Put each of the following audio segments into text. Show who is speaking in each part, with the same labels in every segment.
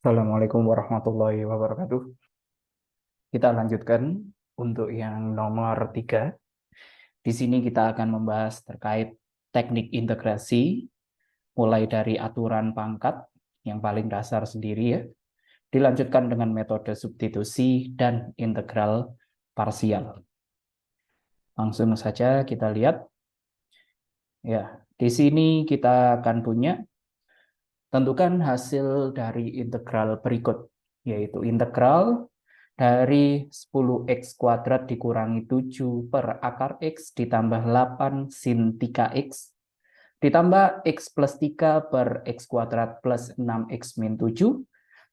Speaker 1: Assalamualaikum warahmatullahi wabarakatuh. Kita lanjutkan untuk yang nomor 3. Di sini kita akan membahas terkait teknik integrasi, mulai dari aturan pangkat yang paling dasar sendiri ya, dilanjutkan dengan metode substitusi dan integral parsial. Langsung saja kita lihat. Ya, di sini kita akan punya tentukan hasil dari integral berikut, yaitu integral dari 10x kuadrat dikurangi 7 per akar x ditambah 8 sin 3x ditambah x plus 3 per x kuadrat plus 6x min 7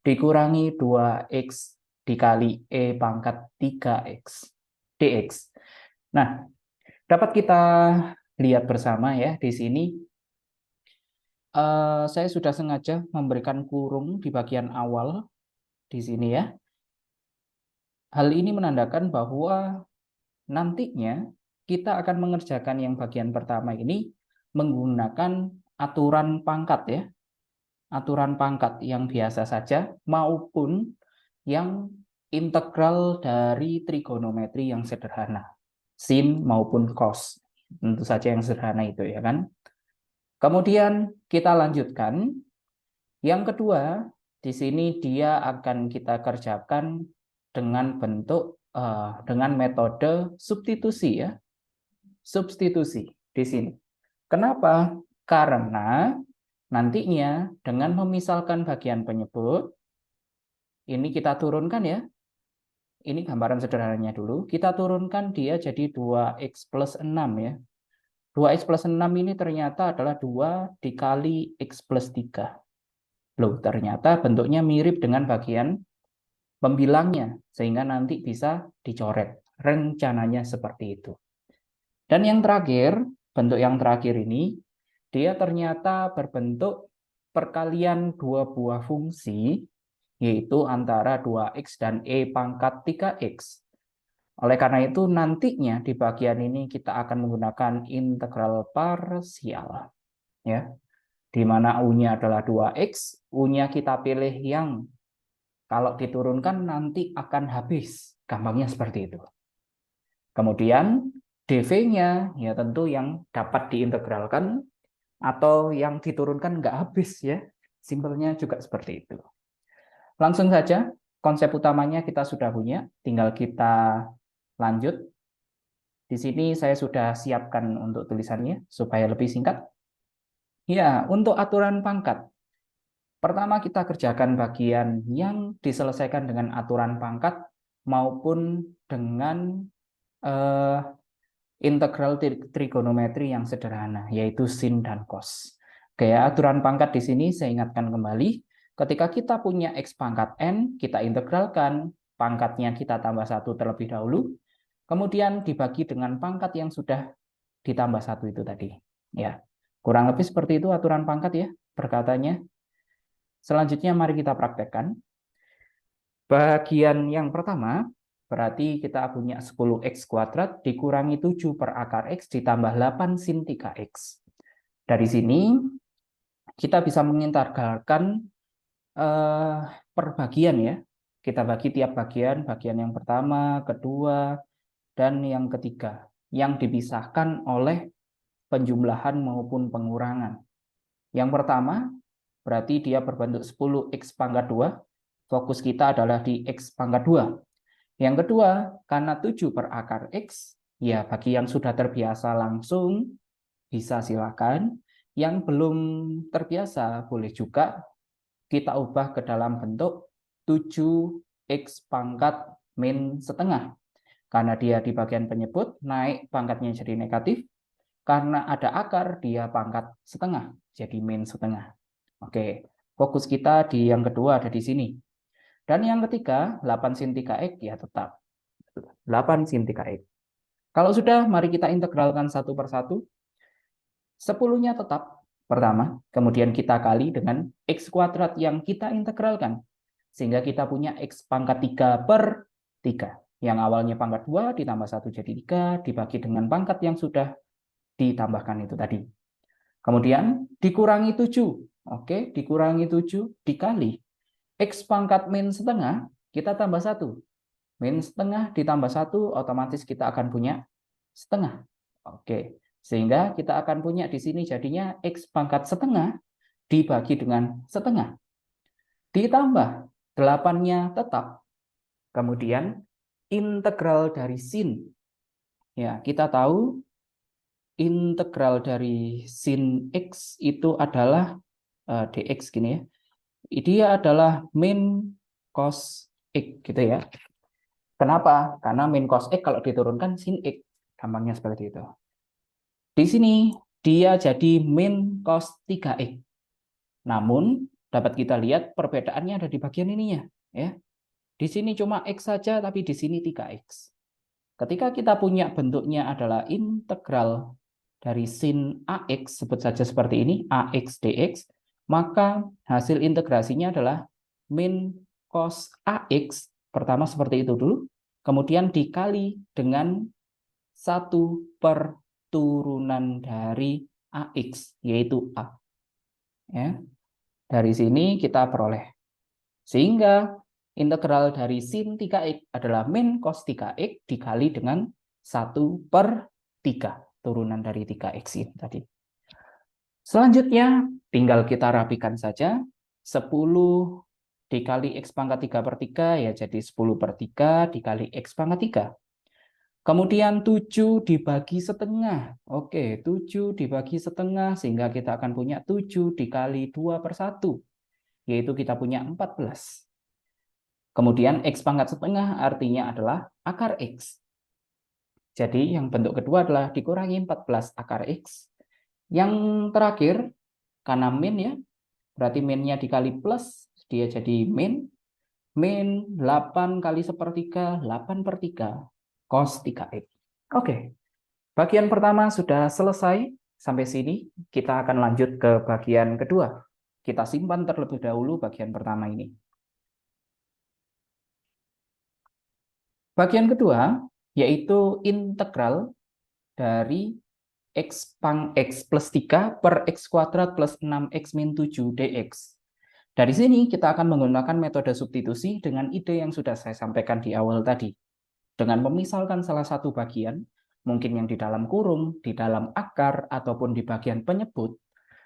Speaker 1: dikurangi 2x dikali e pangkat 3x dx. Nah, dapat kita lihat bersama ya di sini. Saya sudah sengaja memberikan kurung di bagian awal di sini ya. Hal ini menandakan bahwa nantinya kita akan mengerjakan yang bagian pertama ini menggunakan aturan pangkat ya. Aturan pangkat yang biasa saja maupun yang integral dari trigonometri yang sederhana. Sin maupun cos. Tentu saja yang sederhana itu ya kan. Kemudian kita lanjutkan. Yang kedua, di sini dia akan kita kerjakan dengan bentuk dengan metode substitusi ya. Substitusi di sini. Kenapa? Karena nantinya dengan memisalkan bagian penyebut, ini kita turunkan ya. Ini gambaran sederhananya dulu. Kita turunkan dia jadi 2x plus 6 ya. 2x plus 6 ini ternyata adalah 2 dikali x plus 3. Loh, ternyata bentuknya mirip dengan bagian pembilangnya, sehingga nanti bisa dicoret. Rencananya seperti itu. Dan yang terakhir, bentuk yang terakhir ini, dia ternyata berbentuk perkalian dua buah fungsi, yaitu antara 2x dan e pangkat 3x. Oleh karena itu, nantinya di bagian ini kita akan menggunakan integral parsial. Ya, di mana U-nya adalah 2x, U-nya kita pilih yang kalau diturunkan nanti akan habis. Gampangnya seperti itu. Kemudian dv-nya ya tentu yang dapat diintegralkan atau yang diturunkan nggak habis ya. Simpelnya juga seperti itu. Langsung saja, konsep utamanya kita sudah punya, tinggal kita lanjut. Di sini saya sudah siapkan untuk tulisannya supaya lebih singkat. Ya, untuk aturan pangkat. Pertama kita kerjakan bagian yang diselesaikan dengan aturan pangkat maupun dengan eh, integral trigonometri yang sederhana, yaitu sin dan cos. Oke, aturan pangkat di sini saya ingatkan kembali, ketika kita punya x pangkat n, kita integralkan, pangkatnya kita tambah 1 terlebih dahulu, kemudian dibagi dengan pangkat yang sudah ditambah 1 itu tadi. Ya, kurang lebih seperti itu aturan pangkat ya, perkataannya. Selanjutnya mari kita praktekkan. Bagian yang pertama, berarti kita punya 10x kuadrat dikurangi 7 per akar x ditambah 8 sin 3x. Dari sini, kita bisa mengintegralkan per bagian ya. Kita bagi tiap bagian, bagian yang pertama, kedua, dan yang ketiga. Yang dipisahkan oleh penjumlahan maupun pengurangan. Yang pertama, berarti dia berbentuk 10x pangkat 2. Fokus kita adalah di x pangkat 2. Yang kedua, karena 7 per akar x, ya bagi yang sudah terbiasa langsung, bisa silakan. Yang belum terbiasa, boleh juga kita ubah ke dalam bentuk 7x pangkat min setengah. Karena dia di bagian penyebut, naik pangkatnya jadi negatif. Karena ada akar, dia pangkat setengah, jadi min setengah. Oke, fokus kita di yang kedua ada di sini. Dan yang ketiga, 8 sin 3x ya tetap 8 sin 3x. Kalau sudah, mari kita integralkan satu per satu. 10-nya tetap pertama, kemudian kita kali dengan x kuadrat yang kita integralkan. Sehingga kita punya x pangkat 3 per 3. Yang awalnya pangkat 2 ditambah 1 jadi 3, dibagi dengan pangkat yang sudah ditambahkan itu tadi. Kemudian dikurangi 7. Oke, dikurangi 7 dikali X pangkat min setengah, kita tambah 1. Min setengah ditambah 1, otomatis kita akan punya setengah. Oke, sehingga kita akan punya di sini jadinya X pangkat setengah dibagi dengan setengah. Ditambah 8-nya tetap. Kemudian integral dari sin. Ya, kita tahu integral dari sin X itu adalah dx gini ya. Dia adalah min cos X gitu ya. Kenapa? Karena min cos X kalau diturunkan sin X. Gampangnya seperti itu. Di sini dia jadi min cos 3X. Namun dapat kita lihat perbedaannya ada di bagian ininya. Ya. Di sini cuma X saja, tapi di sini 3X. Ketika kita punya bentuknya adalah integral dari sin AX, sebut saja seperti ini, AX dx, maka hasil integrasinya adalah min cos AX, pertama seperti itu dulu, kemudian dikali dengan 1 per turunan dari AX, yaitu A. Ya. Dari sini kita peroleh. Sehingga integral dari sin 3x adalah min cos 3x dikali dengan 1 per 3. Turunan dari 3x ini tadi. Selanjutnya, tinggal kita rapikan saja. 10 dikali x pangkat 3 per 3, ya jadi 10 per 3 dikali x pangkat 3. Kemudian 7 dibagi setengah. Oke, 7 dibagi setengah, sehingga kita akan punya 7 dikali 2 per 1. Yaitu kita punya 14. Kemudian X pangkat setengah artinya adalah akar X. Jadi yang bentuk kedua adalah dikurangi 14 akar X. Yang terakhir, karena min ya, berarti minnya dikali plus, dia jadi min 8 kali sepertiga, 8 per 3, cos 3X. Oke, bagian pertama sudah selesai. Sampai sini kita akan lanjut ke bagian kedua. Kita simpan terlebih dahulu bagian pertama ini. Bagian kedua yaitu integral dari x pang x plus 3 per x kuadrat plus 6x min 7 dx. Dari sini kita akan menggunakan metode substitusi dengan ide yang sudah saya sampaikan di awal tadi. Dengan memisalkan salah satu bagian, mungkin yang di dalam kurung, di dalam akar, ataupun di bagian penyebut,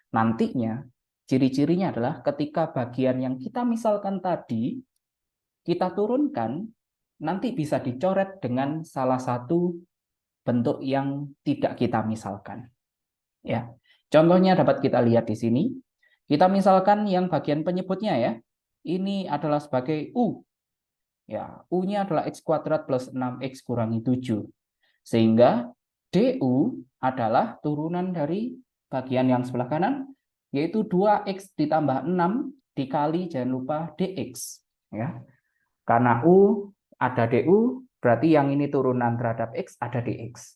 Speaker 1: nantinya ciri-cirinya adalah ketika bagian yang kita misalkan tadi, kita turunkan, nanti bisa dicoret dengan salah satu bentuk yang tidak kita misalkan. Ya, contohnya dapat kita lihat di sini. Kita misalkan yang bagian penyebutnya ya. Ini adalah sebagai U. Ya, U-nya adalah x kuadrat plus 6x kurangi 7. Sehingga DU adalah turunan dari bagian yang sebelah kanan, yaitu 2x ditambah 6 dikali jangan lupa dx. Ya. Karena U ada DU, berarti yang ini turunan terhadap X ada DX.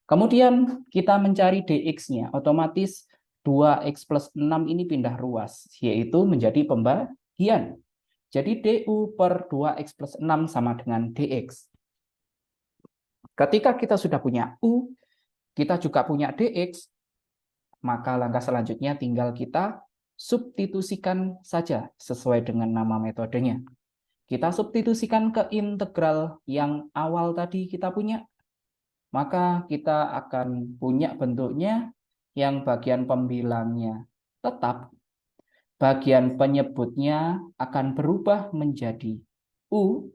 Speaker 1: Kemudian kita mencari DX-nya, otomatis 2X plus 6 ini pindah ruas, yaitu menjadi pembagian. Jadi DU per 2X plus 6 sama dengan DX. Ketika kita sudah punya U, kita juga punya DX, maka langkah selanjutnya tinggal kita substitusikan saja sesuai dengan nama metodenya. Kita substitusikan ke integral yang awal tadi kita punya, maka kita akan punya bentuknya yang bagian pembilangnya tetap, bagian penyebutnya akan berubah menjadi U,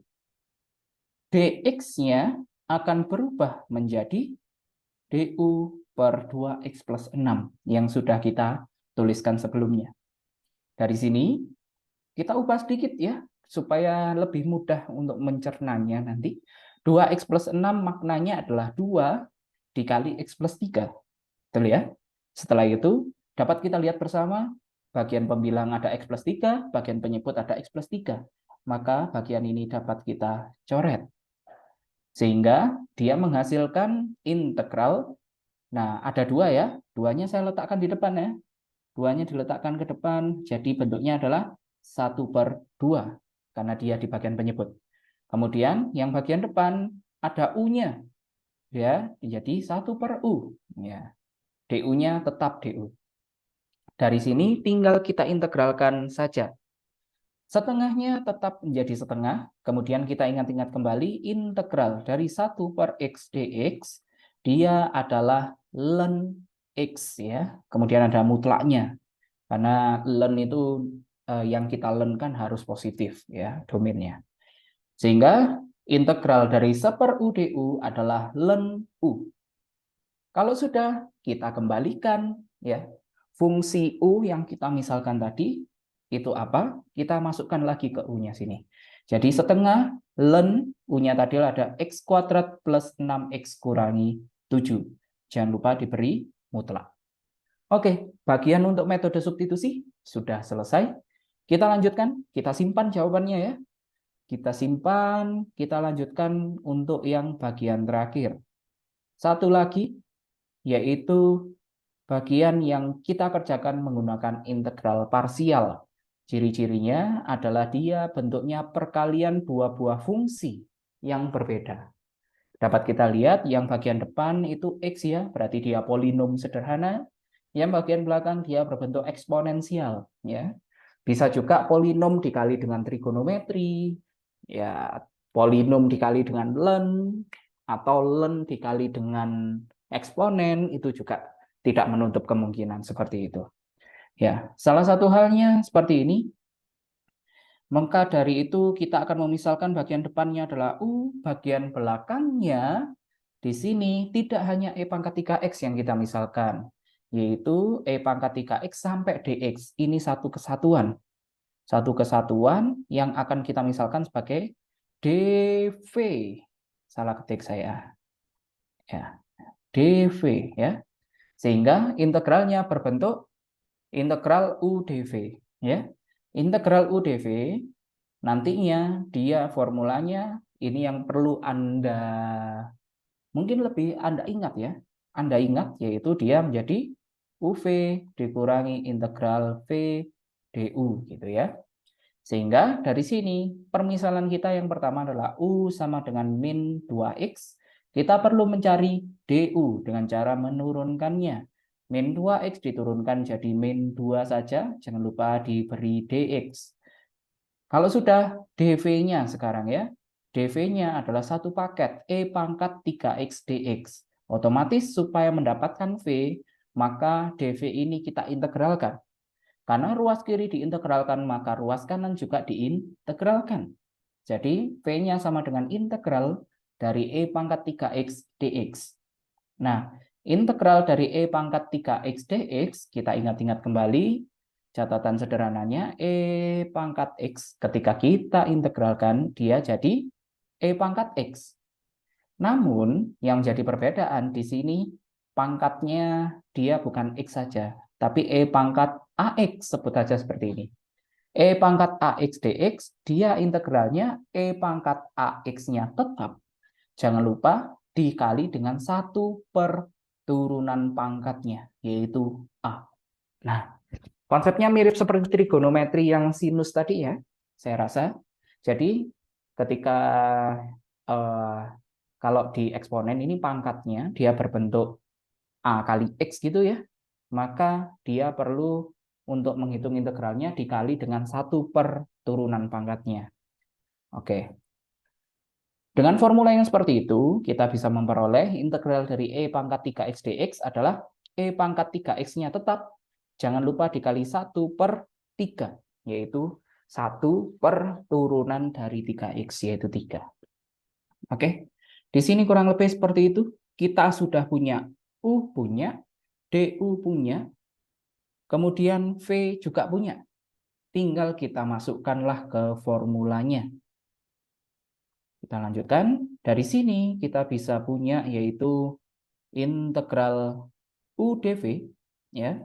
Speaker 1: dx-nya akan berubah menjadi du per 2x plus 6 yang sudah kita tuliskan sebelumnya. Dari sini kita ubah sedikit ya, supaya lebih mudah untuk mencernanya nanti. 2x plus 6 maknanya adalah 2 dikali x plus 3. Betul ya? Setelah itu, dapat kita lihat bersama, bagian pembilang ada x plus 3, bagian penyebut ada x plus 3. Maka bagian ini dapat kita coret. Sehingga dia menghasilkan integral. Nah, ada 2 ya. 2-nya saya letakkan di depan ya. 2-nya diletakkan ke depan, jadi bentuknya adalah 1 per 2. Karena dia di bagian penyebut. Kemudian yang bagian depan ada U-nya. Ya, jadi 1 per U. Ya. DU-nya tetap DU. Dari sini tinggal kita integralkan saja. Setengahnya tetap menjadi setengah, kemudian kita ingat-ingat kembali integral dari 1 per X dx, dia adalah ln X ya, kemudian ada mutlaknya, karena ln itu yang kita ln kan harus positif ya domainnya. Sehingga integral dari 1 per U du adalah ln U. Kalau sudah, kita kembalikan ya fungsi U yang kita misalkan tadi, itu apa? Kita masukkan lagi ke U-nya sini. Jadi setengah ln U-nya tadi ada X kuadrat plus 6X kurangi 7. Jangan lupa diberi mutlak. Oke, bagian untuk metode substitusi sudah selesai. Kita lanjutkan, kita simpan jawabannya ya. Kita simpan, kita lanjutkan untuk yang bagian terakhir. Satu lagi, yaitu bagian yang kita kerjakan menggunakan integral parsial. Ciri-cirinya adalah dia bentuknya perkalian dua buah fungsi yang berbeda. Dapat kita lihat yang bagian depan itu X ya, berarti dia polinom sederhana. Yang bagian belakang dia berbentuk eksponensial. Ya. Bisa juga polinom dikali dengan trigonometri, ya polinom dikali dengan ln, atau ln dikali dengan eksponen, itu juga tidak menutup kemungkinan seperti itu. Ya, salah satu halnya seperti ini. Maka dari itu kita akan memisalkan bagian depannya adalah U, bagian belakangnya di sini tidak hanya E pangkat 3X yang kita misalkan, yaitu E pangkat 3X sampai DX. Ini satu kesatuan. Satu kesatuan yang akan kita misalkan sebagai dV. Salah ketik saya. Ya, dV ya. Sehingga integralnya berbentuk integral U dV ya. Integral U dV nantinya dia formulanya ini yang perlu Anda mungkin lebih Anda ingat ya. Anda ingat yaitu dia menjadi UV dikurangi integral V du gitu ya. Sehingga dari sini permisalan kita yang pertama adalah U sama dengan min 2X. Kita perlu mencari du dengan cara menurunkannya. Min 2X diturunkan jadi min 2 saja, jangan lupa diberi dx. Kalau sudah dv-nya sekarang ya, dv-nya adalah satu paket E pangkat 3X dx. Otomatis supaya mendapatkan V, maka dv ini kita integralkan. Karena ruas kiri diintegralkan, maka ruas kanan juga diintegralkan. Jadi, V-nya sama dengan integral dari E pangkat 3X dx. Nah, integral dari E pangkat 3X dx, kita ingat-ingat kembali, catatan sederhananya, E pangkat X, ketika kita integralkan, dia jadi E pangkat X. Namun, yang jadi perbedaan di sini, pangkatnya dia bukan X saja, tapi E pangkat AX, sebut saja seperti ini. E pangkat AX dx, dia integralnya E pangkat AX-nya tetap. Jangan lupa dikali dengan 1 per turunan pangkatnya, yaitu A. Nah, konsepnya mirip seperti trigonometri yang sinus tadi ya, saya rasa. Jadi, ketika kalau di eksponen ini pangkatnya, dia berbentuk A kali X gitu ya, maka dia perlu untuk menghitung integralnya dikali dengan 1 per turunan pangkatnya. Oke. Dengan formula yang seperti itu, kita bisa memperoleh integral dari E pangkat 3X dx adalah E pangkat 3X-nya tetap. Jangan lupa dikali 1 per 3, yaitu 1 per turunan dari 3X, yaitu 3. Oke, di sini kurang lebih seperti itu. Kita sudah punya U punya, DU punya, kemudian V juga punya. Tinggal kita masukkanlah ke formulanya. Kita lanjutkan. Dari sini kita bisa punya yaitu integral U dV. Ya.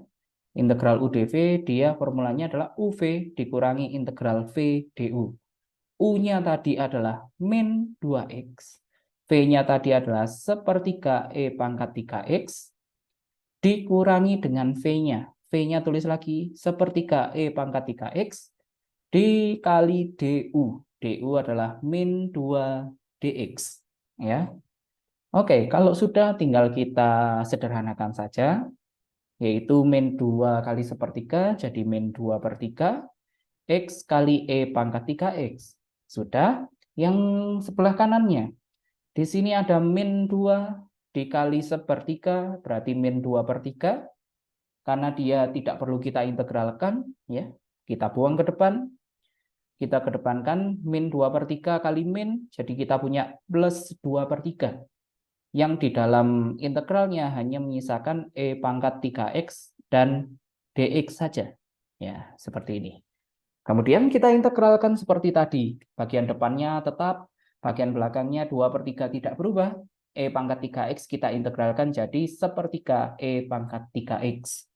Speaker 1: Integral U dV dia formulanya adalah UV dikurangi integral V du. U-nya tadi adalah min 2X. V-nya tadi adalah sepertiga E pangkat 3X. Dikurangi dengan V-nya. V-nya tulis lagi sepertiga E pangkat 3X dikali du. Du adalah min 2 dx. Ya. Oke, kalau sudah tinggal kita sederhanakan saja, yaitu min 2 kali sepertiga jadi min 2 per 3. X kali E pangkat 3X. Sudah. Yang sebelah kanannya. Di sini ada min 2 dikali 1/3, berarti min 2/3. Karena dia tidak perlu kita integralkan, ya. Kita buang ke depan. Kita kedepankan min 2/3 kali min, jadi kita punya plus 2/3. Yang di dalam integralnya hanya menyisakan E pangkat 3X dan dx saja. Ya, seperti ini. Kemudian kita integralkan seperti tadi. Bagian depannya tetap, bagian belakangnya 2/3 tidak berubah. E pangkat 3X kita integralkan jadi 1/3 E pangkat 3X.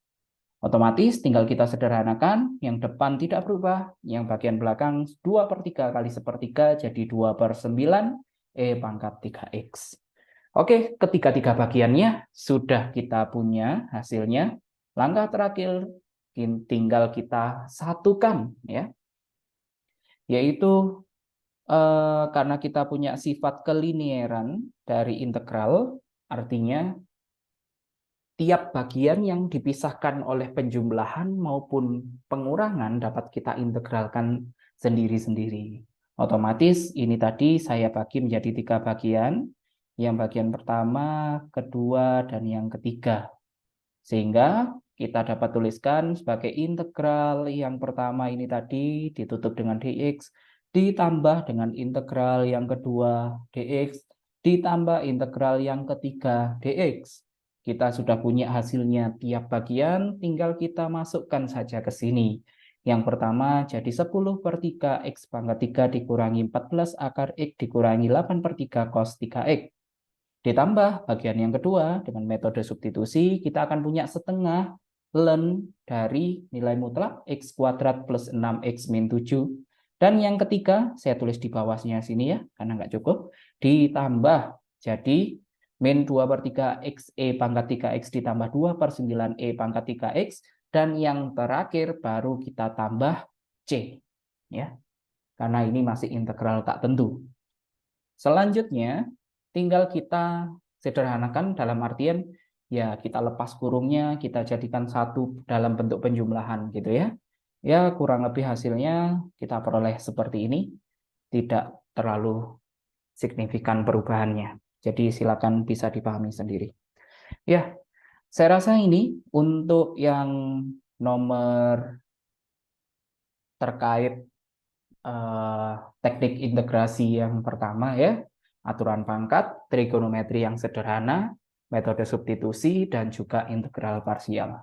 Speaker 1: Otomatis tinggal kita sederhanakan, yang depan tidak berubah, yang bagian belakang 2/3 kali 1/3 jadi 2/9 E pangkat 3X. Oke, ketiga bagiannya sudah kita punya hasilnya. Langkah terakhir tinggal kita satukan, ya, yaitu karena kita punya sifat kelinieran dari integral, artinya tiap bagian yang dipisahkan oleh penjumlahan maupun pengurangan dapat kita integralkan sendiri-sendiri. Otomatis ini tadi saya bagi menjadi 3 bagian. Yang bagian pertama, kedua, dan yang ketiga. Sehingga kita dapat tuliskan sebagai integral yang pertama ini tadi ditutup dengan dx, ditambah dengan integral yang kedua dx, ditambah integral yang ketiga dx. Kita sudah punya hasilnya tiap bagian, tinggal kita masukkan saja ke sini. Yang pertama jadi 10/3 X pangkat 3 dikurangi 14 akar X dikurangi 8/3 cos 3X. Ditambah bagian yang kedua dengan metode substitusi, kita akan punya setengah ln dari nilai mutlak X kuadrat plus 6X min 7. Dan yang ketiga, saya tulis di bawahnya sini ya, karena nggak cukup. Ditambah jadi min 2/3 X E pangkat 3X ditambah 2/9 E pangkat 3X. Dan yang terakhir baru kita tambah C. Ya, karena ini masih integral tak tentu. Selanjutnya, tinggal kita sederhanakan dalam artian, ya kita lepas kurungnya, kita jadikan satu dalam bentuk penjumlahan gitu ya. Ya kurang lebih hasilnya kita peroleh seperti ini, tidak terlalu signifikan perubahannya. Jadi silakan bisa dipahami sendiri. Ya, saya rasa ini untuk yang nomor terkait teknik integrasi yang pertama ya, aturan pangkat, trigonometri yang sederhana, metode substitusi, dan juga integral parsial.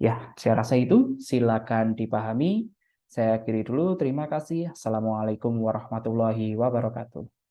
Speaker 1: Ya, saya rasa itu silakan dipahami. Saya akhiri dulu. Terima kasih. Assalamualaikum warahmatullahi wabarakatuh.